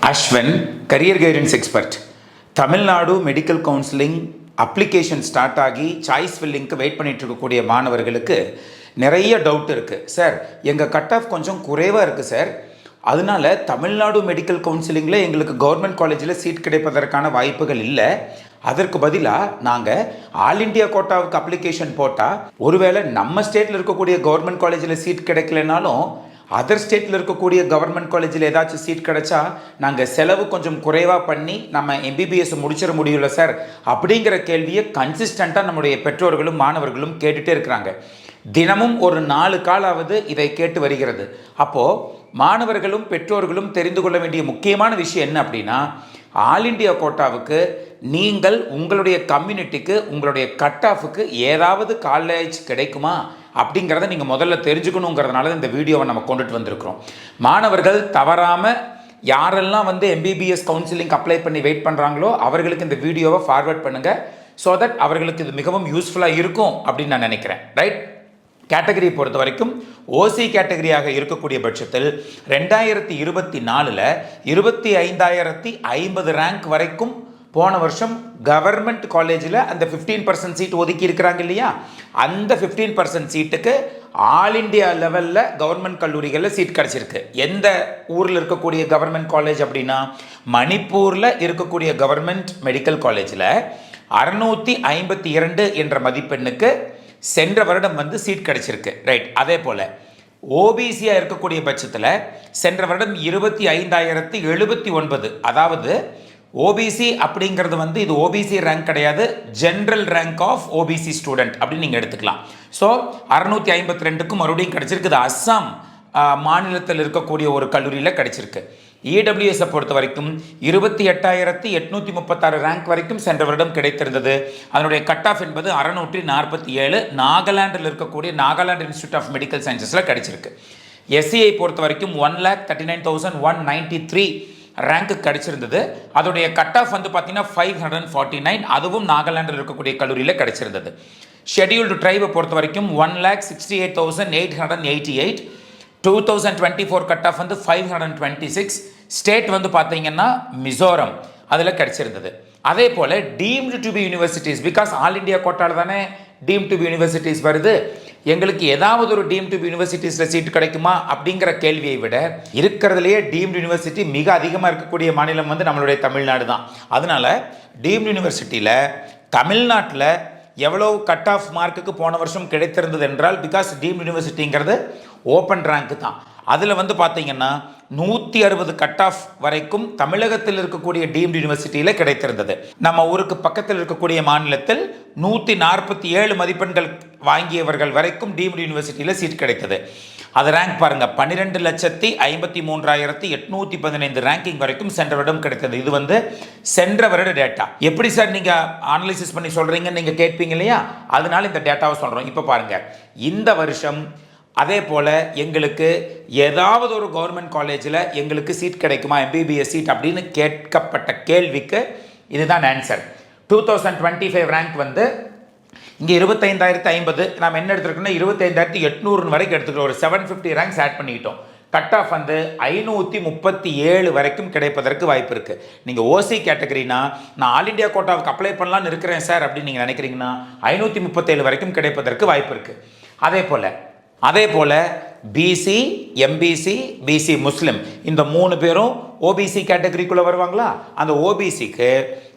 ASHWIN career guidance expert. Tamil Nadu medical counselling application start ஆகி choice ஃபில்லிங்க்கு wait பண்ணிட்டு இருக்கக்கூடிய மாணவர்களுக்கு நிறைய டவுட் இருக்குது. சார், எங்கள் கட் ஆஃப் கொஞ்சம் குறைவாக இருக்குது சார், அதனால தமிழ்நாடு மெடிக்கல் கவுன்சிலிங்கில் எங்களுக்கு கவர்மெண்ட் காலேஜில் சீட் கிடைப்பதற்கான வாய்ப்புகள் இல்லை. அதற்கு பதிலாக நாங்கள் ஆல் இண்டியா கோட்டாவுக்கு அப்ளிகேஷன் போட்டால் ஒருவேளை நம்ம ஸ்டேட்டில் இருக்கக்கூடிய கவர்மெண்ட் காலேஜில் சீட் கிடைக்கலனாலும் அதர் ஸ்டேட்டில் இருக்கக்கூடிய கவர்மெண்ட் காலேஜில் ஏதாச்சும் சீட் கிடைச்சா நாங்கள் செலவு கொஞ்சம் குறைவாக பண்ணி நம்ம MBBS முடிச்சிட முடியல சார் அப்படிங்கிற கேள்வியை கன்சிஸ்டண்ட்டாக நம்முடைய பெற்றோர்களும் மாணவர்களும் கேட்டுகிட்டே இருக்கிறாங்க. தினமும் ஒரு 4 காலாவது இதை கேட்டு வருகிறது. அப்போது மாணவர்களும் பெற்றோர்களும் தெரிந்து கொள்ள வேண்டிய முக்கியமான விஷயம் என்ன அப்படின்னா, ஆல் இண்டியா கோட்டாவுக்கு நீங்கள் உங்களுடைய கம்யூனிட்டிக்கு உங்களுடைய கட் ஆஃபுக்கு ஏதாவது காலேஜ் கிடைக்குமா அப்படிங்கிறத நீங்கள் முதல்ல தெரிஞ்சுக்கணுங்கிறதுனால இந்த வீடியோவை நம்ம கொண்டுட்டு வந்திருக்கிறோம். மாணவர்கள் தவறாமல் யாரெல்லாம் MBBS கவுன்சிலிங் அப்ளை பண்ணி வெயிட் பண்ணுறாங்களோ அவர்களுக்கு இந்த வீடியோவை ஃபார்வர்ட் பண்ணுங்கள். ஸோ தட் அவர்களுக்கு இது மிகவும் யூஸ்ஃபுல்லாக இருக்கும் அப்படின்னு நான் நினைக்கிறேன். ரைட்? கேட்டகரியை பொறுத்த வரைக்கும் ஓசி கேட்டகரியாக இருக்கக்கூடிய பட்சத்தில் 2024 25,050 ரேங்க் வரைக்கும் போன வருஷம் கவர்மெண்ட் காலேஜில் அந்த 15% சீட் ஒதுக்கி இருக்கிறாங்க இல்லையா, அந்த 15% சீட்டுக்கு ஆல் இண்டியா லெவலில் கவர்மெண்ட் கல்லூரிகளில் சீட் கிடச்சிருக்கு. எந்த ஊரில் இருக்கக்கூடிய கவர்மெண்ட் காலேஜ் அப்படின்னா, மணிப்பூரில் இருக்கக்கூடிய கவர்மெண்ட் மெடிக்கல் காலேஜில் 652 என்ற மதிப்பெண்ணுக்கு சென்ற வருடம் சீட் கிடைச்சிருக்கு. ரைட்? அதே போல் ஓபிசியாக இருக்கக்கூடிய பட்சத்தில் சென்ற வருடம் 25,079, அதாவது ஓபிசி அப்படிங்கிறது இது ஓபிசி ரேங்க் கிடையாது, general rank of OBC student அப்படின்னு நீங்கள் எடுத்துக்கலாம். ஸோ 652க்கும் மறுபடியும் கிடைச்சிருக்கு. அஸ்ஸாம் மாநிலத்தில் இருக்கக்கூடிய ஒரு கல்லூரியில் கிடைச்சிருக்கு. EWS பொறுத்த வரைக்கும் 28,836 ரேங்க் வரைக்கும் சென்ற வருடம் கிடைத்திருந்தது. அதனுடைய கட் ஆஃப் என்பது 647 நாகாலாண்டில் இருக்கக்கூடிய நாகாலாந்து இன்ஸ்டியூட் ஆஃப் மெடிக்கல் சயின்சஸில் கிடைச்சிருக்கு. SCI பொறுத்த வரைக்கும் 1,39,193 ரேங்க்கு கிடைச்சிருந்தது. அதோடைய கட் ஆஃப் பார்த்தீங்கன்னா 549, அதுவும் நாகாலாண்டில் இருக்கக்கூடிய கல்லூரியில் கிடைச்சிருந்தது. ஷெட்யூல்டு ட்ரைபை பொறுத்த வரைக்கும் 1,68,888, 2024 கட் ஆஃப் 526. ஸ்டேட் பார்த்தீங்கன்னா மிசோரம், அதில் கிடைச்சிருந்தது. அதே போல் deemed to be universities, because all India கோட்டாவில் தானே டீம் டு பி யூனிவர்சிட்டிஸ் வருது, எங்களுக்கு ஏதாவது ஒரு டீம் டு பி யூனிவர்சிட்டிஸில் சீட் கிடைக்குமா அப்படிங்கிற கேள்வியை விட இருக்கிறதுலையே டீம்டு யூனிவர்சிட்டி மிக அதிகமாக இருக்கக்கூடிய மாநிலம் நம்மளுடைய தமிழ்நாடு தான். அதனால் டீம்டு யூனிவர்சிட்டியில் தமிழ்நாட்டில் எவ்வளோ கட் ஆஃப் மார்க்குக்கு போன வருஷம் கிடைத்திருந்தது என்றால், பிகாஸ் டீம்டு யூனிவர்சிட்டிங்கிறது ஓப்பன் ரேங்க் தான், அதில் பார்த்தீங்கன்னா 160 கட் ஆஃப் வரைக்கும் தமிழகத்தில் இருக்கக்கூடிய டீம்டு யூனிவர்சிட்டியில் கிடைத்திருந்தது. நம்ம ஊருக்கு பக்கத்தில் இருக்கக்கூடிய மாநிலத்தில் 147 மதிப்பெண்கள் வாங்கியவர்கள் வரைக்கும் டீம்டு யூனிவர்சிட்டியில் சீட் கிடைத்தது. அது ரேங்க் பாருங்கள், 12,53,815 ரேங்கிங் வரைக்கும் சென்ற வருடம் கிடைத்தது. இது சென்ற வருட டேட்டா. எப்படி சார் நீங்கள் அனலைசிஸ் பண்ணி சொல்கிறீங்கன்னு நீங்கள் கேட்பீங்க இல்லையா, அதனால இந்த டேட்டாவை சொல்கிறோம். இப்போ பாருங்கள், இந்த வருஷம் அதே போல் எங்களுக்கு ஏதாவது ஒரு கவர்மெண்ட் காலேஜில் எங்களுக்கு சீட் கிடைக்குமா MBBS சீட் அப்படின்னு கேட்கப்பட்ட கேள்விக்கு இதுதான் ஆன்சர். 2025 ரேங்க் இங்கே 25,050, நாம் என்ன எடுத்துருக்கோம்னா 25,800 வரைக்கும் எடுத்துக்கிறோம். ஒரு 750 ரேங்க்ஸ் ஆட் பண்ணிக்கிட்டோம். கட் ஆஃப் 537 வரைக்கும் கிடைப்பதற்கு வாய்ப்பு இருக்குது. நீங்கள் ஓசி கேட்டகரினா நான் ஆல் இண்டியா கோட்டாவுக்கு அப்ளை பண்ணலான்னு இருக்கிறேன் சார் அப்படின்னு நீங்கள் நினைக்கிறீங்கன்னா 537 வரைக்கும் கிடைப்பதற்கு வாய்ப்பு இருக்குது. அதே போல் பிசி, எம்பிசி, பிசி முஸ்லிம் இந்த 3 பேரும் ஓபிசி கேட்டகரிக்குள்ளே வருவாங்களா? அந்த ஓபிசிக்கு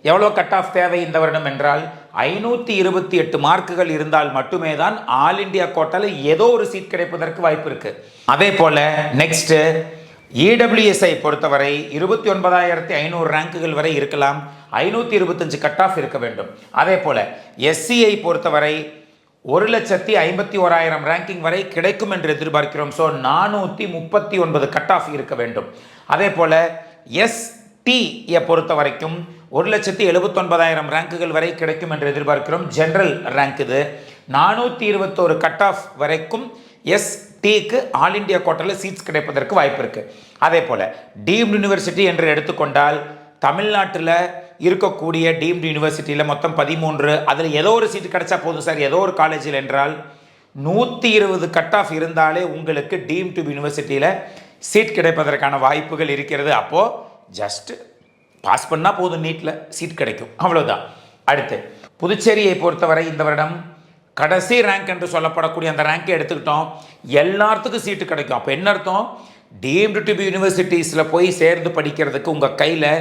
எவ்வளோ கட் ஆஃப் தேவை இந்த வருடம் என்றால் 528 மார்க்குகள் இருந்தால் மட்டுமே தான் ஆல் இண்டியா கோட்டாவில் ஏதோ ஒரு சீட் கிடைப்பதற்கு வாய்ப்பு இருக்குது. அதே போல் நெக்ஸ்ட்டு EWSஐ பொறுத்தவரை 29,500 ரேங்குகள் வரை இருக்கலாம், 525 கட் ஆஃப் இருக்க வேண்டும். அதே போல் SCஐ பொறுத்தவரை 1,51,000 ரேங்கிங் வரை கிடைக்கும் என்று எதிர்பார்க்கிறோம். ஸோ 439 கட் ஆஃப் இருக்க வேண்டும். அதே போல் STயை பொறுத்த வரைக்கும் 1,79,000 ரேங்குகள் வரை கிடைக்கும் என்று எதிர்பார்க்கிறோம். ஜென்ரல் ரேங்க் இது 421 கட் ஆஃப் வரைக்கும் STக்கு ஆல் இண்டியா கோட்டாவில் சீட்ஸ் கிடைப்பதற்கு வாய்ப்பு இருக்குது. அதே போல் டீம்டு யூனிவர்சிட்டி என்று எடுத்துக்கொண்டால் தமிழ்நாட்டில் இருக்கக்கூடிய டீம்டு யூனிவர்சிட்டியில் மொத்தம் 13, அதில் ஏதோ ஒரு சீட்டு கிடைச்சா போதும் சார் ஏதோ ஒரு காலேஜில் என்றால் 120 கட் ஆஃப் இருந்தாலே உங்களுக்கு டீம் டு யூனிவர்சிட்டியில் சீட் கிடைப்பதற்கான வாய்ப்புகள் இருக்கிறது. அப்போது ஜஸ்ட் பாஸ் பண்ணால் போதும், நீட்டில் சீட் கிடைக்கும், அவ்வளோதான். அடுத்து புதுச்சேரியை பொறுத்தவரை இந்த வருடம் கடைசி ரேங்க் என்று சொல்லப்படக்கூடிய அந்த ரேங்கை எடுத்துக்கிட்டோம், எல்லாத்துக்கும் சீட்டு கிடைக்கும். அப்போ என்ன அர்த்தம்? டீம்டு டு பி யூனிவர்சிட்டிஸில் போய் சேர்ந்து படிக்கிறதுக்கு உங்கள் கையில்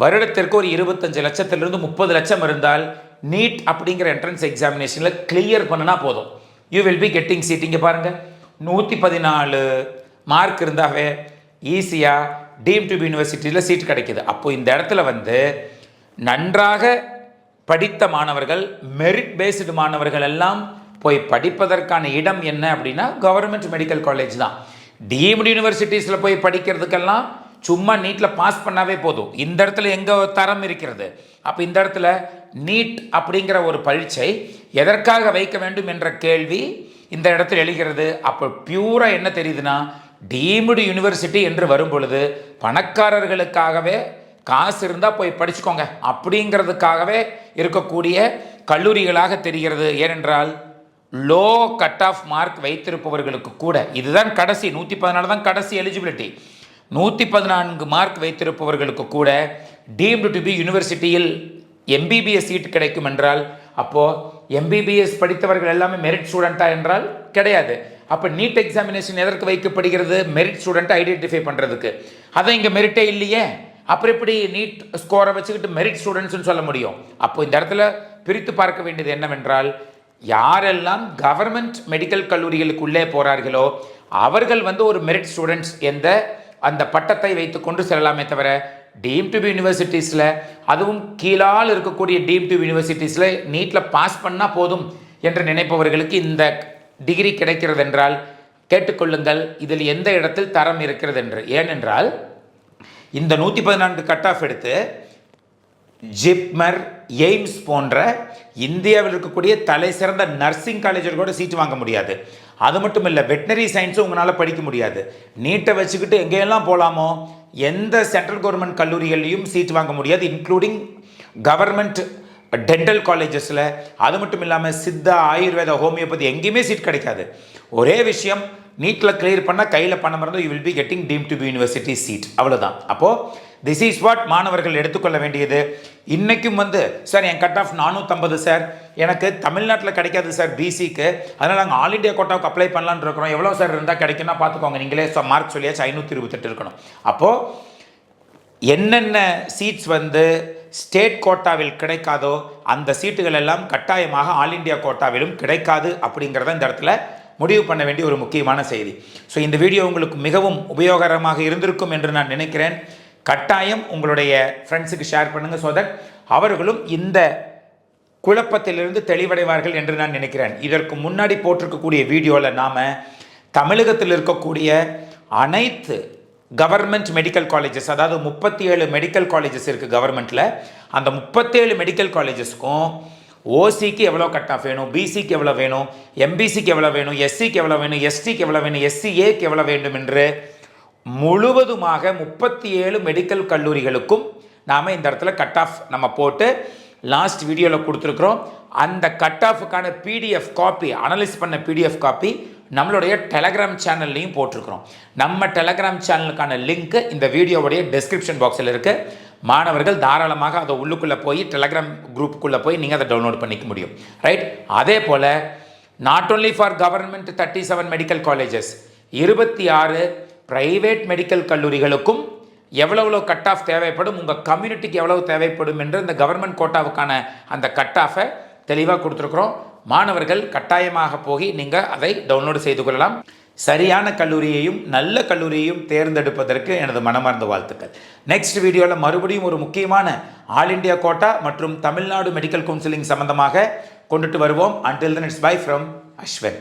வருடத்திற்கு ஒரு 25 லட்சத்திலிருந்து 30 லட்சம் இருந்தால் நீட் அப்படிங்கிற என்ட்ரன்ஸ் எக்ஸாமினேஷனில் கிளியர் பண்ணினா போதும், you will be getting seat. இங்கே பாருங்கள், 114 மார்க் இருந்தாவே ஈஸியாக டீம் டு பி யூனிவர்சிட்டியில் சீட் கிடைக்கிது. அப்போது இந்த இடத்துல வந்து நன்றாக படித்த மாணவர்கள், மெரிட் பேஸ்டு மாணவர்கள் எல்லாம் போய் படிப்பதற்கான இடம் என்ன அப்படின்னா கவர்மெண்ட் மெடிக்கல் காலேஜ் தான். டீம்டு யூனிவர்சிட்டிஸில் போய் படிக்கிறதுக்கெல்லாம் சும்மா நீட்டில் பாஸ் பண்ணாவே போதும். இந்த இடத்துல எங்கே தரம் இருக்கிறது? அப்போ இந்த இடத்துல நீட் அப்படிங்கிற ஒரு பரீட்சை எதற்காக வைக்க வேண்டும் என்ற கேள்வி இந்த இடத்துல எழுகிறது. அப்போ பியூராக என்ன தெரியுதுன்னா, டீம்டு யூனிவர்சிட்டி என்று வரும் பொழுது பணக்காரர்களுக்காகவே காசு இருந்தால் போய் படிச்சுக்கோங்க அப்படிங்கிறதுக்காகவே இருக்கக்கூடிய கல்லூரிகளாக தெரிகிறது. ஏனென்றால் லோ கட் ஆஃப் மார்க் வைத்திருப்பவர்களுக்கு கூட இதுதான் கடைசி 114 தான் கடைசி எலிஜிபிலிட்டி. 114 மார்க் வைத்திருப்பவர்களுக்கு கூட டீம்டு டு பி யூனிவர்சிட்டியில் MBBS சீட் கிடைக்கும் என்றால், அப்போது MBBS படித்தவர்கள் எல்லாமே மெரிட் ஸ்டூடெண்ட்டா என்றால் கிடையாது. அப்போ நீட் எக்ஸாமினேஷன் எதற்கு வைக்கப்படுகிறது? மெரிட் ஸ்டூடெண்ட்டை ஐடென்டிஃபை பண்ணுறதுக்கு. அதான் இங்கே மெரிட்டே இல்லையே, அப்புறம் எப்படி நீட் ஸ்கோரை வச்சுக்கிட்டு மெரிட் ஸ்டூடெண்ட்ஸ்னு சொல்ல முடியும்? அப்போ இந்த இடத்துல பிரித்து பார்க்க வேண்டியது என்னவென்றால், யாரெல்லாம் கவர்மெண்ட் மெடிக்கல் கல்லூரிகளுக்குள்ளே போகிறார்களோ அவர்கள் வந்து ஒரு மெரிட் ஸ்டூடெண்ட்ஸ் என்ற அந்த பட்டத்தை வைத்துக்கொண்டு செல்லலாமே தவிர, டீம் டு பி யூனிவர்சிட்டிஸில், அதுவும் கீழால் இருக்கக்கூடிய டீம் டு யூனிவர்சிட்டிஸில் நீட்டில் பாஸ் பண்ணால் போதும் என்று நினைப்பவர்களுக்கு இந்த டிகிரி கிடைக்கிறது என்றால் கேட்டுக்கொள்ளுங்கள், இதில் எந்த இடத்தில் தரம் இருக்கிறது என்று. ஏனென்றால் இந்த 114 கட் ஆஃப் எடுத்து ஜிப்மர், எய்ம்ஸ் போன்ற இந்தியாவில் இருக்கக்கூடிய தலை சிறந்த நர்சிங் காலேஜில் கூட சீட்டு வாங்க முடியாது. அது மட்டும் இல்லை, வெட்டினரி சயின்ஸும் உங்களால் படிக்க முடியாது. நீட்டை வச்சுக்கிட்டு எங்கேயெல்லாம் போகலாமோ எந்த சென்ட்ரல் கவர்மெண்ட் கல்லூரிகள்லையும் சீட் வாங்க முடியாது, இன்க்ளூடிங் கவர்மெண்ட் டென்டல் காலேஜஸில். அது மட்டும் இல்லாமல் சித்தா, ஆயுர்வேத, ஹோமியோபதி எங்கேயுமே சீட் கிடைக்காது. ஒரே விஷயம், நீட்டில் கிளியர் பண்ணால் கையில் பணம் இருந்தால் you will be getting deemed to be university seat, அவ்வளோதான். அப்போது திஸ் இஸ் வாட் மாணவர்கள் எடுத்துக்கொள்ள வேண்டியது. இன்றைக்கும் வந்து சார் என் கட் ஆஃப் 450 சார், எனக்கு தமிழ்நாட்டில் கிடைக்காது சார் பிசிக்கு, அதனால் நாங்கள் ஆல் இண்டியா கோட்டாவுக்கு அப்ளை பண்ணலான்னு இருக்கிறோம், எவ்வளோ சார் இருந்தால் கிடைக்குன்னா பார்த்துக்கோங்க, நீங்களே மார்க் சொல்லியாச்சு 528 இருக்கணும். அப்போது என்னென்ன சீட்ஸ் வந்து ஸ்டேட் கோட்டாவில் கிடைக்காதோ அந்த சீட்டுகள் எல்லாம் கட்டாயமாக ஆல் இண்டியா கோட்டாவிலும் கிடைக்காது அப்படிங்கிறத இந்த இடத்துல முடிவு பண்ண வேண்டிய ஒரு முக்கியமான செய்தி. ஸோ இந்த வீடியோ உங்களுக்கு மிகவும் உபயோகரமாக இருந்திருக்கும் என்று நான் நினைக்கிறேன். கட்டாயம் உங்களுடைய ஃப்ரெண்ட்ஸுக்கு ஷேர் பண்ணுங்கள், ஸோ தட் அவர்களும் இந்த குழப்பத்திலிருந்து தெளிவடைவார்கள் என்று நான் நினைக்கிறேன். இதற்கு முன்னாடி போட்டிருக்கக்கூடிய வீடியோவில் நாம் தமிழகத்தில் இருக்கக்கூடிய அனைத்து கவர்மெண்ட் மெடிக்கல் காலேஜஸ், அதாவது 37 மெடிக்கல் காலேஜஸ் இருக்குது கவர்மெண்ட்டில், அந்த 37 மெடிக்கல் காலேஜஸ்க்கும் ஓசிக்கு எவ்வளோ கட் ஆஃப் வேணும், பிசிக்கு எவ்வளோ வேணும், எம்பிசிக்கு எவ்வளோ வேணும், எஸ்சிக்கு எவ்வளோ வேணும், எஸ்டிக்கு எவ்வளோ வேணும், எஸ்சிஏக்கு எவ்வளோ வேண்டும் என்று முழுவதுமாக 37 மெடிக்கல் கல்லூரிகளுக்கும் நாம் இந்த இடத்துல கட் ஆஃப் நம்ம போட்டு லாஸ்ட் வீடியோவில் கொடுத்துருக்குறோம். அந்த கட் ஆஃபுக்கான பிடிஎஃப் காப்பி, அனலைஸ் பண்ண பிடிஎஃப் காப்பி நம்மளுடைய டெலகிராம் சேனல்லையும் போட்டிருக்கிறோம். நம்ம டெலகிராம் சேனலுக்கான லிங்க் இந்த வீடியோவுடைய டெஸ்கிரிப்ஷன் பாக்ஸில் இருக்குது. மாணவர்கள் தாராளமாக அதை உள்ளுக்குள்ளே போய் டெலகிராம் குரூப்புக்குள்ளே போய் நீங்கள் அதை டவுன்லோட் பண்ணிக்க முடியும், ரைட்? அதே போல் not only for government 37 medical colleges, 26 private medical கல்லூரிகளுக்கும் எவ்வளோ கட் ஆஃப் தேவைப்படும், உங்கள் கம்யூனிட்டிக்கு எவ்வளவு தேவைப்படும் என்று இந்த கவர்மெண்ட் கோட்டாவுக்கான அந்த கட் ஆஃபை தெளிவாக கொடுத்துருக்குறோம். மாணவர்கள் கட்டாயமாக போய் நீங்கள் அதை டவுன்லோடு செய்து கொள்ளலாம். சரியான கல்லூரியையும் நல்ல கல்லூரியையும் தேர்ந்தெடுப்பதற்கு எனது மனமார்ந்த வாழ்த்துக்கள். நெக்ஸ்ட் வீடியோவில் மறுபடியும் ஒரு முக்கியமான ஆல் இண்டியா கோட்டா மற்றும் தமிழ்நாடு மெடிக்கல் கவுன்சிலிங் சம்பந்தமாக கொண்டுட்டு வருவோம். Until then, it's bye from Ashwin.